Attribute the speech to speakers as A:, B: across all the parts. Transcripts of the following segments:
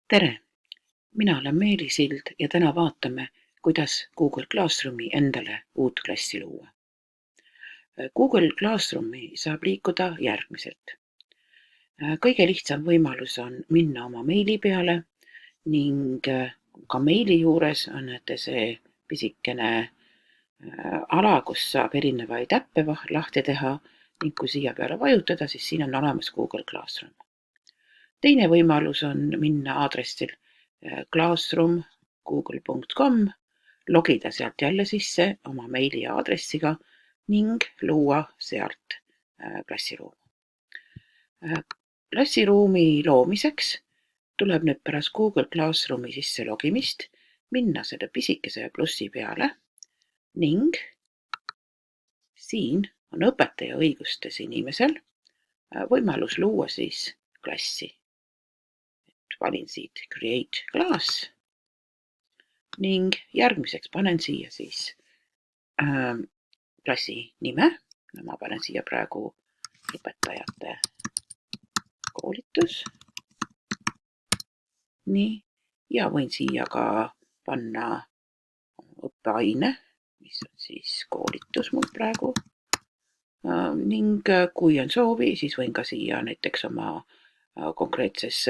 A: Tere! Mina olen Meeli Sild ja täna vaatame, kuidas Google Classroomi endale uut klassi luua. Google Classroomi saab liikuda järgmiselt. Kõige lihtsam võimalus on minna oma meili peale ning ka meili juures on näete see pisikene ala, kus saab erinevaid äppe lahti teha ning kui siia peale vajutada, siis siin on olemas Google Classroom. Teine võimalus on minna aadressil classroom.google.com, logida sealt jälle sisse oma meili ja aadressiga ning luua sealt klassiruum. Klassiruumi loomiseks tuleb nüüd pärast Google Classroomi sisse logimist minna selle pisikese plussi peale ning siin on õpetaja õigustes inimesel võimalus luua siis klassi. Valin siit Create Class ning järgmiseks panen siia siis klassi nime. Ma panen siia praegu õpetajate koolitus. Nii, ja võin siia ka panna õppeaine, mis on siis koolitus mul praegu. Ning kui on soovi, siis võin ka siia näiteks oma konkreetses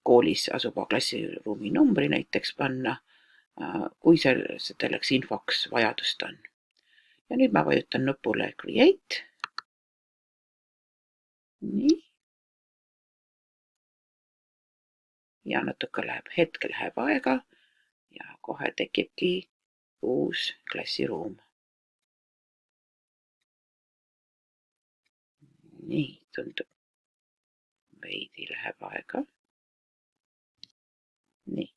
A: koolis asuva klassiruumi numbri näiteks panna, kui selleks infoks vajadust on. Ja nüüd ma vajutan nupule Create. Nii. Ja natuke hetkel läheb aega ja kohe tekibki uus klassiruum. Nii, tundub. Veidi läheb aega. Nii.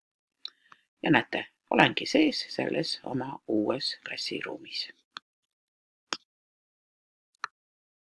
A: Ja näete, olengi sees selles oma uues klassiruumis.